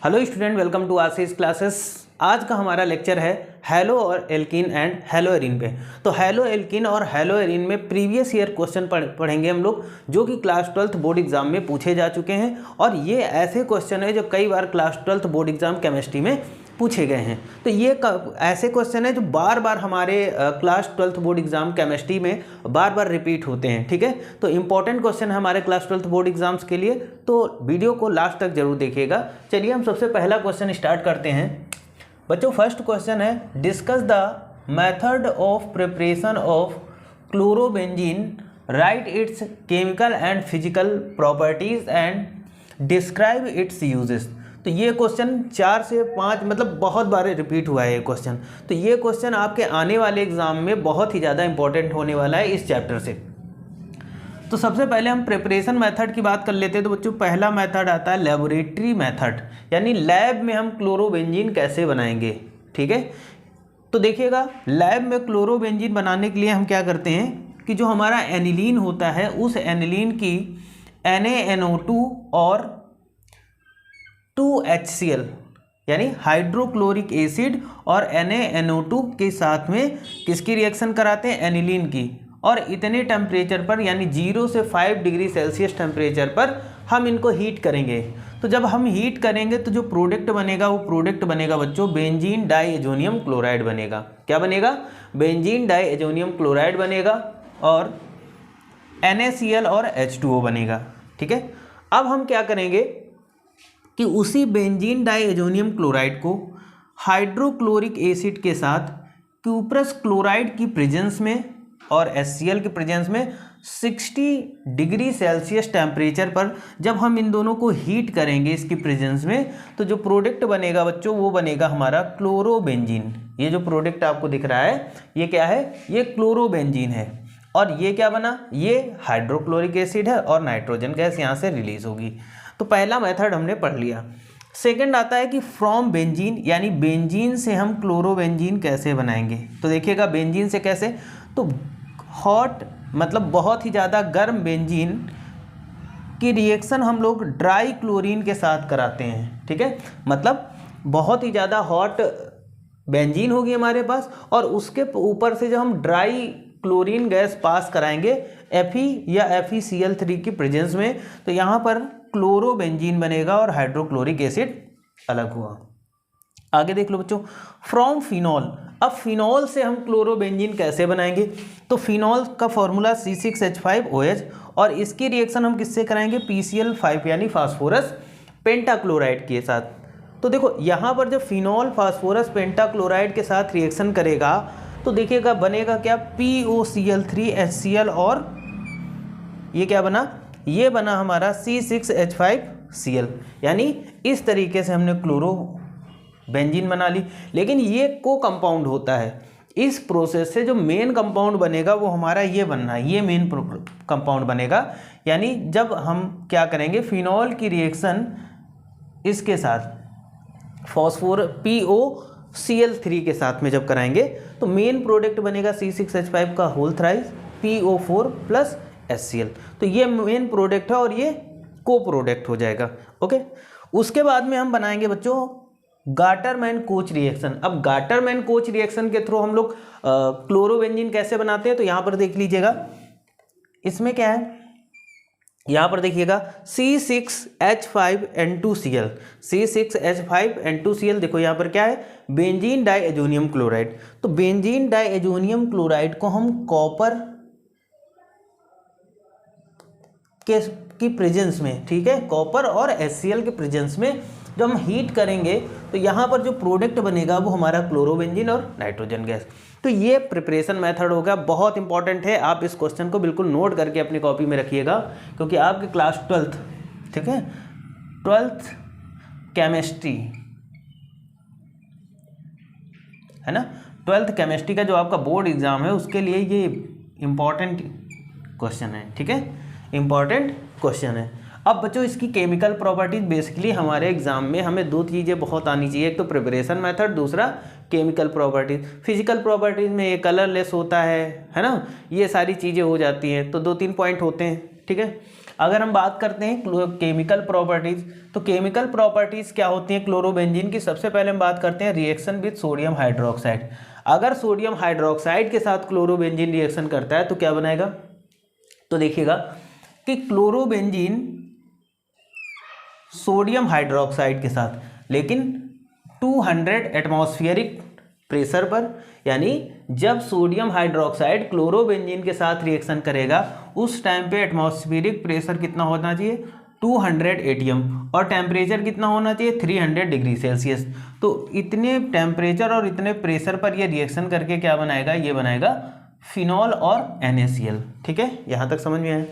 Hello student, welcome to Ashish classes. आज का हमारा लेक्चर है हैलो और एल्कीन एंड हैलो एरीन पे। तो हैलो एल्कीन और हैलो एरीन में प्रीवियस ईयर क्वेश्चन पढ़ेंगे हम लोग, जो कि क्लास 12th बोर्ड एग्जाम में पूछे जा चुके हैं। और ये ऐसे क्वेश्चन है जो कई बार class 12th board exam chemistry में पूछे गए हैं। तो ये ऐसे क्वेश्चन है जो बार बार हमारे class 12th board exam chemistry में बार बार रिपीट होते हैं। ठीक है, तो इंपॉर्टेंट क्वेश्चन है हमारे क्लास 12th बोर्ड एग्जाम्स के लिए, तो वीडियो को लास्ट तक जरूर देखिएगा। चलिए हम सबसे पहला क्वेश्चन स्टार्ट करते हैं। बच्चों, फर्स्ट क्वेश्चन है discuss the method of preparation of chlorobenzene, right it's chemical and physical properties and describe it's uses. तो ये क्वेश्चन 4 से 5 मतलब बहुत बार रिपीट हुआ है ये क्वेश्चन। तो ये क्वेश्चन आपके आने वाले एग्जाम में बहुत ही ज़्यादा इंपॉर्टेंट होने वाला है इस चैप्टर से। तो सबसे पहले हम प्रिपरेशन मेथड की बात कर लेते हैं। तो बच्चों, पहला मेथड आता है लेबोरेटरी मेथड, यानी लैब में हम क्लोरोबेंजीन कैसे बनाएंगे। ठीक है, तो देखिएगा लैब में क्लोरोबेंजीन बनाने के लिए हम क्या करते हैं कि जो हमारा एनिलीन होता है उस एनिलीन की NaNO2 और 2HCl यानी हाइड्रोक्लोरिक एसिड और NaNO2 के साथ में किसकी रिएक्शन कराते हैं, एनिलीन की। और इतने टेम्परेचर पर यानी 0 से 5 डिग्री सेल्सियस टेम्परेचर पर हम इनको हीट करेंगे। तो जब हम हीट करेंगे तो जो प्रोडक्ट बनेगा वो प्रोडक्ट बनेगा बच्चों बेंजीन डाइएजोनियम क्लोराइड बनेगा। क्या बनेगा, बेंजीन डाइएजोनियम क्लोराइड बनेगा और NaCl और H2O बनेगा। ठीक है, अब हम क्या करेंगे कि उसी बेंजीन डाइएजोनियम क्लोराइड को हाइड्रोक्लोरिक एसिड के साथ क्यूप्रस क्लोराइड की प्रेजेंस में और HCl के प्रेजेंस में 60 डिग्री सेल्सियस टेम्परेचर पर जब हम इन दोनों को हीट करेंगे इसकी प्रेजेंस में, तो जो प्रोडक्ट बनेगा बच्चों वो बनेगा हमारा क्लोरोबेंजीन। ये जो प्रोडक्ट आपको दिख रहा है ये क्या है, ये क्लोरोबेंजीन है। और ये क्या बना, ये हाइड्रोक्लोरिक एसिड है और नाइट्रोजन गैस यहाँ से रिलीज होगी। तो पहला मेथड हमने पढ़ लिया। सेकंड आता है कि फ्रॉम बेंजीन, यानी बेंजीन से हम क्लोरोबेंजीन कैसे बनाएंगे। तो देखिएगा बेंजीन से कैसे, तो हॉट मतलब बहुत ही ज़्यादा गर्म बेंजीन की रिएक्शन हम लोग ड्राई क्लोरीन के साथ कराते हैं। ठीक है, मतलब बहुत ही ज़्यादा हॉट बेंजीन होगी हमारे पास और उसके ऊपर से जब हम ड्राई क्लोरीन गैस पास कराएंगे Fe या FeCl3 की प्रेजेंस में, तो यहाँ पर क्लोरोबेंजीन बनेगा और हाइड्रोक्लोरिक एसिड अलग हुआ। आगे देख लो बच्चों, फ्रॉम फिनॉल। अब फिनॉल से हम क्लोरोबेंजीन कैसे बनाएंगे। तो फिनॉल का फॉर्मूला C6H5OH और इसकी रिएक्शन हम किससे कराएंगे, PCl5 यानी फास्फोरस पेंटाक्लोराइड के साथ। तो देखो यहाँ पर जब फिनॉल फास्फोरस पेंटाक्लोराइड के साथ रिएक्शन करेगा तो देखिएगा बनेगा क्या, POCl3 HCl और ये क्या बना, ये बना हमारा C6H5Cl। यानी इस तरीके से हमने क्लोरोबेंजीन बना ली। लेकिन ये को कंपाउंड होता है, इस प्रोसेस से जो मेन कंपाउंड बनेगा वो हमारा ये बनना है, ये मेन कंपाउंड बनेगा। यानी जब हम क्या करेंगे, फिनॉल की रिएक्शन इसके साथ फॉस्फोर POCl3 के साथ में जब कराएंगे तो मेन प्रोडक्ट बनेगा C6H5 का whole thrice PO4 plus HCl। तो ये मेन प्रोडक्ट है और ये को प्रोडक्ट हो जाएगा। ओके, उसके बाद में हम बनाएंगे बच्चों गाटरमैन कोच रिएक्शन। अब गाटरमैन कोच रिएक्शन के थ्रू हम लोग क्लोरोबेंजीन कैसे बनाते हैं, तो यहाँ पर देख लीजिएगा इसमें क्या है, यहाँ पर देखिएगा C6H5N2Cl, C6H5N2Cl। देखो यहाँ पर क्या है, बेंजीन डाइएजोनियम क्लोराइड। तो बेंजीन डाइएजोनियम क्लोराइड को हम कॉपर की प्रेजेंस में, ठीक है, कॉपर और HCl के प्रेजेंस में जब हम हीट करेंगे तो यहाँ पर जो प्रोडक्ट बनेगा वो हमारा क्लोरोबेंजीन और नाइट्रोजन गैस। तो ये प्रिपरेशन मेथड होगा, बहुत इंपॉर्टेंट है। आप इस क्वेश्चन को बिल्कुल नोट करके अपनी कॉपी में रखिएगा, क्योंकि आपके क्लास 12th, ठीक है, 12th केमिस्ट्री है ना, 12th केमिस्ट्री का जो आपका बोर्ड एग्जाम है उसके लिए ये इम्पॉर्टेंट क्वेश्चन है। ठीक है, इम्पॉर्टेंट क्वेश्चन है। अब बच्चों इसकी केमिकल प्रॉपर्टीज बेसिकली हमारे एग्जाम में हमें दो चीज़ें बहुत आनी चाहिए, एक तो प्रिपरेशन मेथड, दूसरा केमिकल प्रॉपर्टीज। फिजिकल प्रॉपर्टीज में ये कलरलेस होता है ना, ये सारी चीज़ें हो जाती हैं, तो 2-3 पॉइंट होते हैं। ठीक है, अगर हम बात करते हैं केमिकल प्रॉपर्टीज, तो केमिकल प्रॉपर्टीज क्या होती हैं क्लोरोबेंजीन की? सबसे पहले हम बात करते हैं रिएक्शन विद सोडियम हाइड्रोक्साइड। अगर सोडियम हाइड्रोक्साइड के साथ क्लोरोबेंजीन रिएक्शन करता है तो क्या बनाएगा? तो देखिएगा कि क्लोरोबेंजीन सोडियम हाइड्रोक्साइड के साथ, लेकिन 200 एटमॉस्फेरिक प्रेशर पर, यानी जब सोडियम हाइड्रोक्साइड क्लोरोबेंजीन के साथ रिएक्शन करेगा उस टाइम पे एटमॉस्फेरिक प्रेशर कितना होना चाहिए? 200 एटीएम, और टेम्परेचर कितना होना चाहिए? 300 डिग्री सेल्सियस। तो इतने टेम्परेचर और इतने प्रेशर पर ये रिएक्शन करके क्या बनाएगा? ये बनाएगा फिनॉल और NaCl। ठीक है, यहाँ तक समझ में आया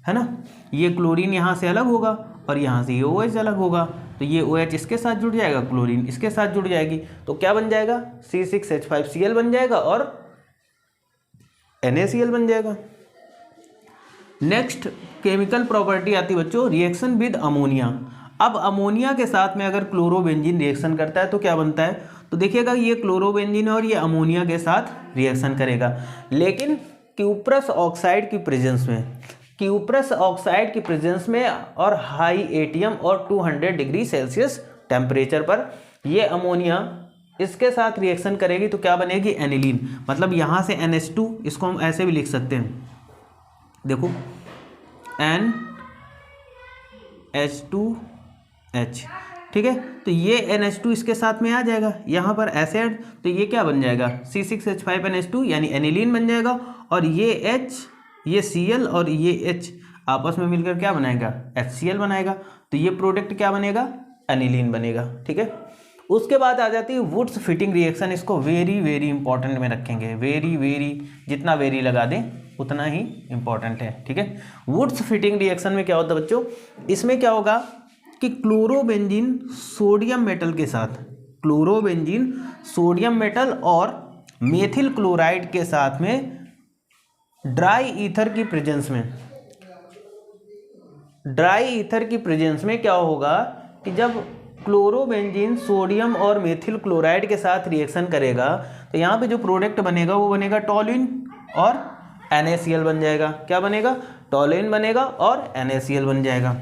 है ना? ये क्लोरीन यहाँ से अलग होगा और यहाँ से ये OH अलग होगा, तो ये OH इसके साथ जुड़ जाएगा, क्लोरीन इसके साथ जुड़ जाएगी, तो क्या बन जाएगा? C6H5Cl बन जाएगा और NaCl बन जाएगा। नेक्स्ट केमिकल प्रॉपर्टी आती है बच्चों रिएक्शन विद अमोनिया। अब अमोनिया के साथ में अगर क्लोरोबेंजीन रिएक्शन करता है तो क्या बनता है? तो देखिएगा ये क्लोरोबेंजीन और ये अमोनिया के साथ रिएक्शन करेगा, लेकिन क्यूप्रस ऑक्साइड की प्रेजेंस में, क्यूप्रस ऑक्साइड की प्रेजेंस में और हाई एटीएम और 200 डिग्री सेल्सियस टेम्परेचर पर ये अमोनिया इसके साथ रिएक्शन करेगी तो क्या बनेगी? एनिलीन। मतलब यहाँ से NH2, इसको हम ऐसे भी लिख सकते हैं, देखो NH2H, ठीक है, तो ये NH2 इसके साथ में आ जाएगा, यहाँ पर एसिड, तो ये क्या बन जाएगा? C6H5NH2 यानी एनिलीन बन जाएगा, और ये H, ये Cl और ये H आपस में मिलकर क्या बनाएगा? HCl बनाएगा, तो ये प्रोडक्ट क्या बनेगा? एनिलीन बनेगा। ठीक है, उसके बाद आ जाती है वुड्स फिटिंग रिएक्शन। इसको वेरी वेरी इंपॉर्टेंट में रखेंगे, वेरी वेरी, जितना वेरी लगा दें उतना ही इंपॉर्टेंट है। ठीक है, वुड्स फिटिंग रिएक्शन में क्या होता है बच्चों? इसमें क्या होगा कि क्लोरोबेंजीन सोडियम मेटल के साथ, क्लोरोबेंजीन सोडियम मेटल और मेथिल क्लोराइड के साथ में ड्राई ईथर की प्रेजेंस में, ड्राई ईथर की प्रेजेंस में क्या होगा कि जब क्लोरोबेंजीन सोडियम और मेथिल क्लोराइड के साथ रिएक्शन करेगा तो यहाँ पे जो प्रोडक्ट बनेगा वो बनेगा टॉल्यूइन और NaCl बन जाएगा। क्या बनेगा? टॉल्यूइन बनेगा और NaCl बन जाएगा।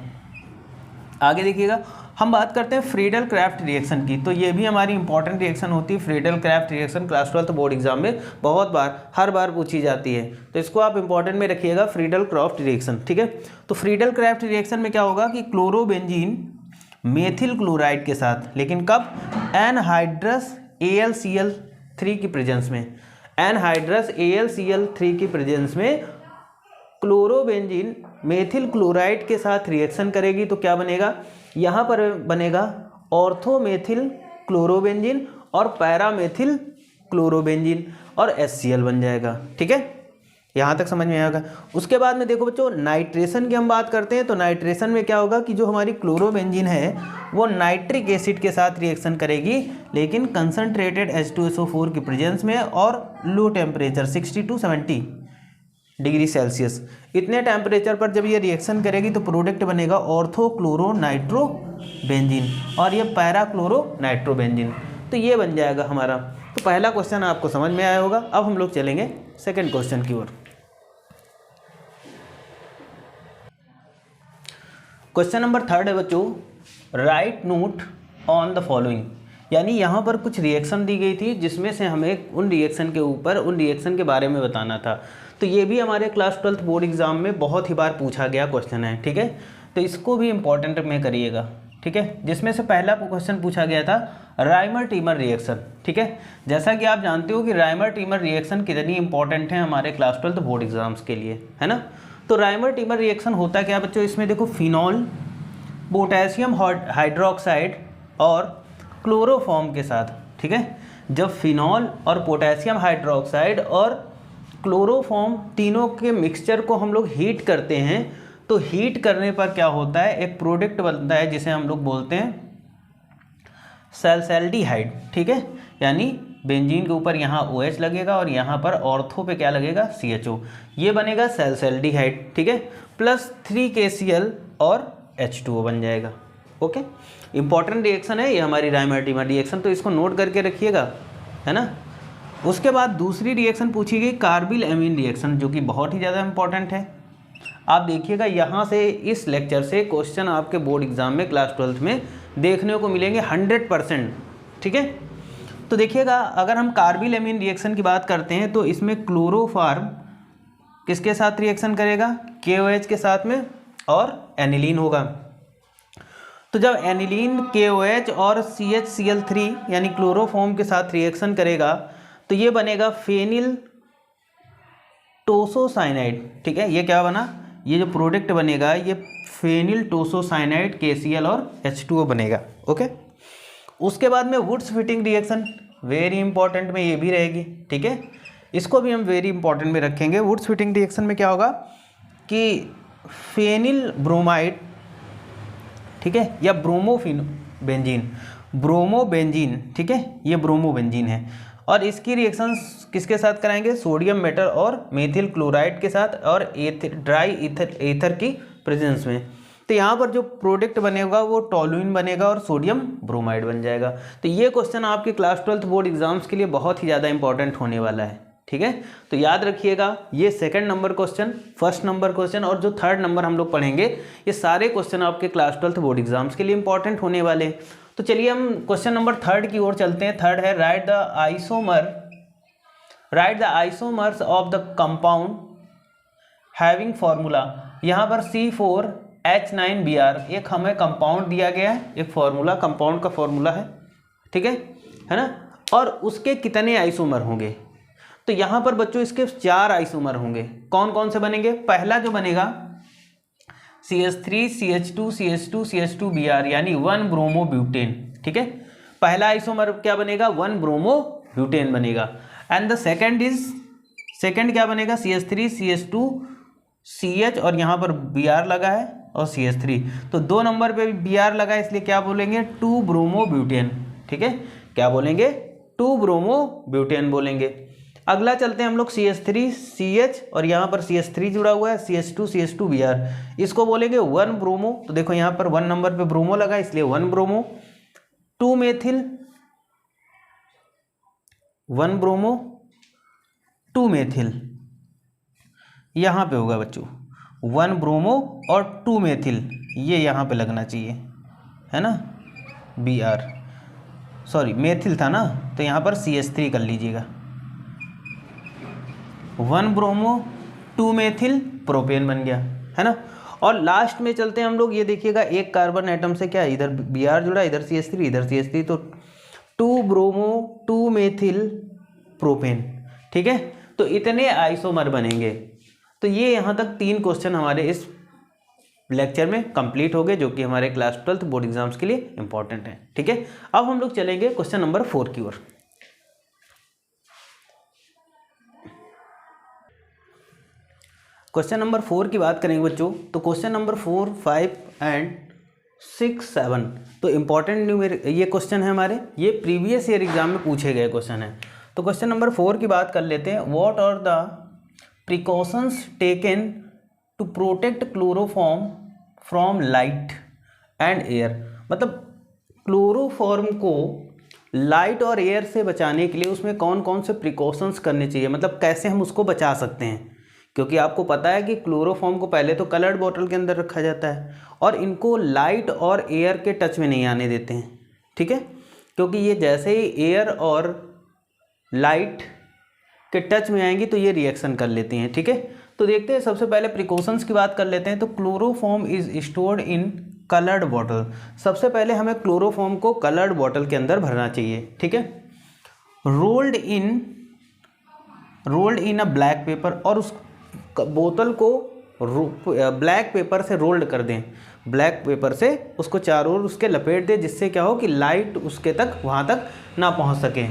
आगे देखिएगा, हम बात करते हैं फ्रीडल क्राफ्ट रिएक्शन की, तो ये भी हमारी इंपॉर्टेंट रिएक्शन होती है। Friedel craft reaction class 12 board exam में बहुत बार, हर बार पूछी जाती है, तो इसको आप इंपॉर्टेंट में रखिएगा, फ्रीडल क्राफ्ट रिएक्शन। ठीक है, तो फ्रीडल क्राफ्ट रिएक्शन में क्या होगा कि क्लोरोबेंजीन मेथिल क्लोराइड के साथ, लेकिन कब? एनहाइड्रस AlCl3 की प्रेजेंस में, एनहाइड्रस AlCl3 की प्रेजेंस में क्लोरोबेंजीन मेथिल क्लोराइड के साथ रिएक्शन करेगी तो क्या बनेगा? यहाँ पर बनेगा ऑर्थोमेथिल क्लोरोबेंजीन और पैरामेथिल क्लोरोबेंजीन और HCl बन जाएगा। ठीक है, यहाँ तक समझ में आएगा। उसके बाद में देखो बच्चों नाइट्रेशन की हम बात करते हैं, तो नाइट्रेशन में क्या होगा कि जो हमारी क्लोरोबेंजीन है वो नाइट्रिक एसिड के साथ रिएक्शन करेगी, लेकिन कंसनट्रेटेड H2SO4 की प्रेजेंस में और low temperature 60 to 70 degree Celsius, इतने टेम्परेचर पर जब ये रिएक्शन करेगी तो प्रोडक्ट बनेगा ऑर्थोक्लोरो नाइट्रोबेंजीन और ये पैराक्लोरो नाइट्रोबेंजीन, तो ये बन जाएगा हमारा। तो पहला क्वेश्चन आपको समझ में आया होगा। अब हम लोग चलेंगे सेकंड क्वेश्चन की ओर। क्वेश्चन नंबर 3 है बच्चों, right note on the following, यानी यहाँ पर कुछ रिएक्शन दी गई थी जिसमें से हमें उन रिएक्शन के ऊपर, उन रिएक्शन के बारे में बताना था। तो ये भी हमारे क्लास 12 बोर्ड एग्जाम में बहुत ही बार पूछा गया क्वेश्चन है। ठीक है, तो इसको भी इंपॉर्टेंट में करिएगा। ठीक है, जिसमें से पहला क्वेश्चन पूछा गया था राइमर टीमर रिएक्शन। ठीक है, जैसा कि आप जानते हो कि राइमर टीमर रिएक्शन कितनी इंपॉर्टेंट है हमारे क्लास 12 बोर्ड एग्जाम्स के लिए, है ना। तो राइमर टीमर रिएक्शन होता क्या बच्चों? इसमें देखो फिनॉल, पोटेशियम हाइड्रोक्साइड और क्लोरोफॉर्म के साथ। ठीक है, जब फिनॉल और पोटेशियम हाइड्रोक्साइड और क्लोरोफॉर्म तीनों के मिक्सचर को हम लोग हीट करते हैं तो हीट करने पर क्या होता है, एक प्रोडक्ट बनता है जिसे हम लोग बोलते हैं सैल्साल्डिहाइड। ठीक है, यानी बेंजीन के ऊपर यहाँ OH लगेगा और यहाँ पर ऑर्थो पे क्या लगेगा? CHO, ये बनेगा सैल्साल्डिहाइड। ठीक है, प्लस 3KCl और H2O बन जाएगा। ओके, इंपॉर्टेंट रिएक्शन है ये हमारी राइमर टीमर रिएक्शन, तो इसको नोट करके रखिएगा, है ना। उसके बाद दूसरी रिएक्शन पूछी गई कार्बिल एमीन रिएक्शन, जो कि बहुत ही ज़्यादा इंपॉर्टेंट है। आप देखिएगा यहाँ से इस लेक्चर से क्वेश्चन आपके बोर्ड एग्जाम में क्लास 12th में देखने को मिलेंगे 100%। ठीक है, तो देखिएगा अगर हम कार्बिल-एमीन रिएक्शन की बात करते हैं तो इसमें क्लोरोफॉर्म किसके साथ रिएक्शन करेगा, KOH के साथ में, और एनिलीन होगा। तो जब एनिलीन KOH और CHCl3 यानी क्लोरोफॉर्म के साथ रिएक्शन करेगा तो ये बनेगा फेनिल टोसोसाइनाइड। ठीक है, ये क्या बना, ये जो प्रोडक्ट बनेगा ये फेनिल टोसोसाइनाइड KCl और H2O बनेगा। ओके, उसके बाद में Wurtz Fittig reaction very important में ये भी रहेगी। ठीक है, इसको भी हम वेरी इंपॉर्टेंट में रखेंगे। वुड्स फिटिंग रिएक्शन में क्या होगा कि फेनिल ब्रोमाइड, ठीक है, या ब्रोमोबेंजीन, ठीक है, ये ब्रोमोबेंजीन है, और इसकी रिएक्शंस किसके साथ कराएंगे, सोडियम मेटल और मेथिल क्लोराइड के साथ और ड्राई ईथर की प्रेजेंस में। तो यहाँ पर जो प्रोडक्ट बनेगा वो टोलुइन बनेगा और सोडियम ब्रोमाइड बन जाएगा। तो ये क्वेश्चन आपके क्लास 12th बोर्ड एग्जाम्स के लिए बहुत ही ज़्यादा इंपॉर्टेंट होने वाला है। ठीक है, तो याद रखिएगा ये 2nd number question, 1st number question और जो 3rd नंबर हम लोग पढ़ेंगे ये सारे क्वेश्चन आपके क्लास 12th बोर्ड एग्जाम्स के लिए इंपॉर्टेंट होने वाले। तो चलिए हम क्वेश्चन नंबर 3rd की ओर चलते हैं। 3rd है right the isomers of the compound having formula. यहाँ पर C4H9Br एक हमें कंपाउंड दिया गया है, एक फॉर्मूला, कंपाउंड का फॉर्मूला है। ठीक है ना, और उसके कितने आइसोमर होंगे। तो यहाँ पर बच्चों इसके 4 आइसोमर होंगे। कौन कौन से बनेंगे, पहला जो बनेगा CH3CH2CH2CH2Br यानी 1 ब्रोमोब्यूटेन। ठीक है, पहला आइसोमर क्या बनेगा, 1 ब्रोमोब्यूटेन बनेगा। एंड द सेकंड क्या बनेगा, CH3CH2CH और यहाँ पर Br लगा है और CH3, तो 2 नंबर पे Br लगा है इसलिए क्या बोलेंगे, 2 ब्रोमोब्यूटेन। ठीक है, क्या बोलेंगे, 2 ब्रोमोब्यूटेन बोलेंगे। अगला चलते हैं हम लोग CH3CH और यहाँ पर CH3 जुड़ा हुआ है, CH2CH2Br, इसको बोलेंगे 1 ब्रोमो। तो देखो यहाँ पर 1 नंबर पे ब्रोमो लगा इसलिए 1 ब्रोमो। 2 मेथिल, 1 ब्रोमो 2 मेथिल, यहाँ पे होगा बच्चों 1 ब्रोमो और 2 मेथिल, ये यहाँ पे लगना चाहिए, है ना, Br, सॉरी मेथिल था ना, तो यहाँ पर CH3 कर लीजिएगा। 1 ब्रोमो 2 मेथिल प्रोपेन बन गया, है ना। और लास्ट में चलते हैं हम लोग, ये देखिएगा एक कार्बन एटम से क्या, इधर Br जुड़ा, इधर CH3, इधर CH3, तो 2 ब्रोमो 2 मेथिल प्रोपेन। ठीक है, तो इतने आइसोमर बनेंगे। तो ये यहाँ तक 3 क्वेश्चन हमारे इस लेक्चर में कंप्लीट हो गए, जो कि हमारे क्लास 12th बोर्ड एग्जाम्स के लिए इंपॉर्टेंट है। ठीक है, अब हम लोग चलेंगे क्वेश्चन नंबर 4 की ओर। क्वेश्चन नंबर 4 की बात करेंगे बच्चों, तो क्वेश्चन नंबर 4, 5 एंड 6, 7 तो इंपॉर्टेंट ये क्वेश्चन है हमारे, ये प्रीवियस ईयर एग्जाम में पूछे गए क्वेश्चन है। तो क्वेश्चन नंबर 4 की बात कर लेते हैं। What are the precautions taken to protect chloroform from light and air. मतलब क्लोरोफॉर्म को लाइट और एयर से बचाने के लिए उसमें कौन कौन से प्रिकॉशंस करने चाहिए, मतलब कैसे हम उसको बचा सकते हैं। क्योंकि आपको पता है कि क्लोरोफॉर्म को पहले तो कलर्ड बॉटल के अंदर रखा जाता है और इनको लाइट और एयर के टच में नहीं आने देते हैं। ठीक है, क्योंकि ये जैसे ही एयर और लाइट के टच में आएंगी तो ये रिएक्शन कर लेती हैं। ठीक है, तो देखते हैं सबसे पहले प्रिकॉशंस की बात कर लेते हैं। तो chloroform is stored in coloured bottle. सबसे पहले हमें क्लोरोफॉर्म को कलर्ड बॉटल के अंदर भरना चाहिए। ठीक है, रोल्ड इन अ ब्लैक पेपर, और उस बोतल को ब्लैक पेपर से रोल्ड कर दें, ब्लैक पेपर से उसको चारों ओर उसके लपेट दें, जिससे क्या हो कि लाइट उसके तक वहाँ तक ना पहुँच सके।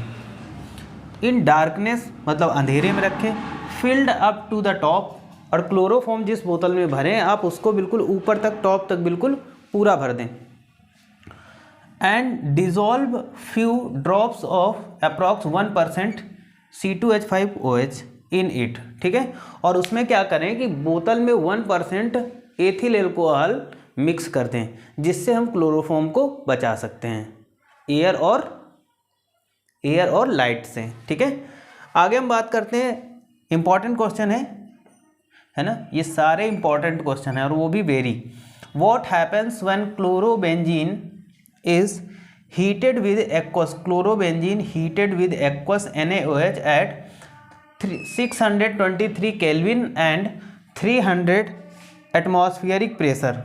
इन डार्कनेस मतलब अंधेरे में रखें। Filled up to the top, और क्लोरोफॉर्म जिस बोतल में भरें आप उसको बिल्कुल ऊपर तक, टॉप तक बिल्कुल पूरा भर दें। And dissolve few drops of approx 1% C2H5OH in it. ठीक है, और उसमें क्या करें कि बोतल में 1% एथिल एल्कोहल मिक्स कर दें, जिससे हम क्लोरोफॉर्म को बचा सकते हैं एयर और लाइट से। ठीक है, आगे हम बात करते हैं, इंपॉर्टेंट क्वेश्चन है है ना। ये सारे इंपॉर्टेंट क्वेश्चन हैं और वो भी very. What happens when chlorobenzene is heated with aqueous, chlorobenzene heated with aqueous NaOH at 623 kelvin and 300 atmospheric pressure.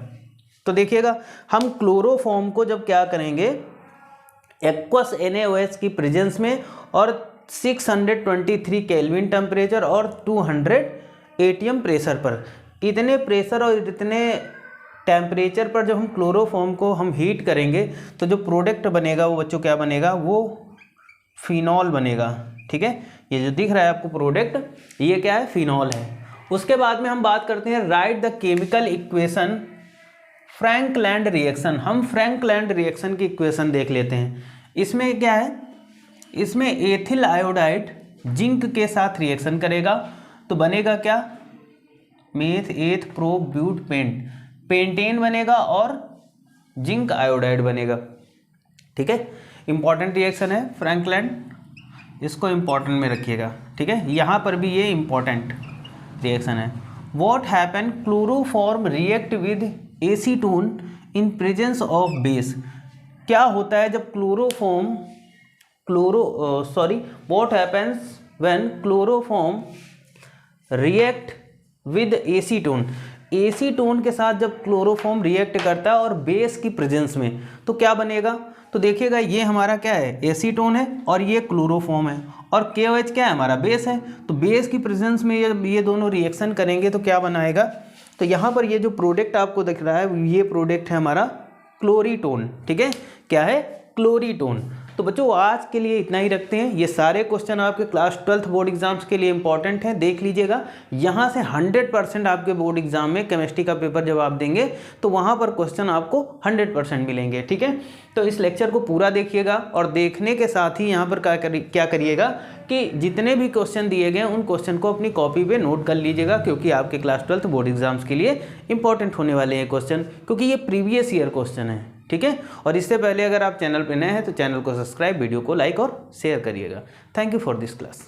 तो देखिएगा हम क्लोरोफॉर्म को जब क्या करेंगे एक्वस NaOH की प्रेजेंस में और 623 केल्विन टेम्परेचर और 200 ATM प्रेशर पर, इतने प्रेशर और इतने टेम्परेचर पर जब हम क्लोरोफॉर्म को हम हीट करेंगे तो जो प्रोडक्ट बनेगा वो बच्चों क्या बनेगा, वो फिनॉल बनेगा। ठीक है, ये जो दिख रहा है आपको प्रोडक्ट ये क्या है, फिनॉल है। उसके बाद में हम बात करते हैं right the chemical equation Frankland reaction. हम फ्रैंकलैंड रिएक्शन की इक्वेशन देख लेते हैं। इसमें क्या है, इसमें एथिल आयोडाइड जिंक के साथ रिएक्शन करेगा तो बनेगा क्या, मेथ एथ प्रो ब्यूट पेंट, पेंटेन बनेगा और जिंक आयोडाइड बनेगा। ठीक है, इंपॉर्टेंट रिएक्शन है फ्रैंकलैंड, इसको इंपॉर्टेंट में रखिएगा। ठीक है, यहाँ पर भी ये इंपॉर्टेंट रिएक्शन है। What happen chloroform react with acetone in presence of base. क्या होता है जब chloroform what happens when chloroform react with acetone, acetone के साथ जब क्लोरोफॉर्म रिएक्ट करता है और बेस की प्रेजेंस में तो क्या बनेगा। तो देखिएगा ये हमारा क्या है, एसीटोन है और ये क्लोरोफॉर्म है और KOH क्या है, हमारा बेस है। तो बेस की प्रेजेंस में ये दोनों रिएक्शन करेंगे तो क्या बनाएगा, तो यहाँ पर ये जो प्रोडक्ट आपको दिख रहा है ये प्रोडक्ट है हमारा क्लोरीटोन। ठीक है, क्या है, क्लोरीटोन। तो बच्चों आज के लिए इतना ही रखते हैं। ये सारे क्वेश्चन आपके क्लास 12th बोर्ड एग्जाम्स के लिए इंपॉर्टेंट हैं, देख लीजिएगा। यहाँ से 100% आपके बोर्ड एग्जाम में केमिस्ट्री का पेपर जब आप देंगे तो वहाँ पर क्वेश्चन आपको 100% मिलेंगे। ठीक है, तो इस लेक्चर को पूरा देखिएगा और देखने के साथ ही यहाँ पर क्या करिएगा कि जितने भी क्वेश्चन दिए गए उन क्वेश्चन को अपनी कॉपी पे नोट कर लीजिएगा, क्योंकि आपके क्लास 12th बोर्ड एग्जाम्स के लिए इंपॉर्टेंट होने वाले हैं क्वेश्चन, क्योंकि ये प्रीवियस ईयर क्वेश्चन है। ठीक है, और इससे पहले अगर आप चैनल पर नए हैं तो चैनल को सब्सक्राइब, वीडियो को लाइक और शेयर करिएगा। Thank you for this class.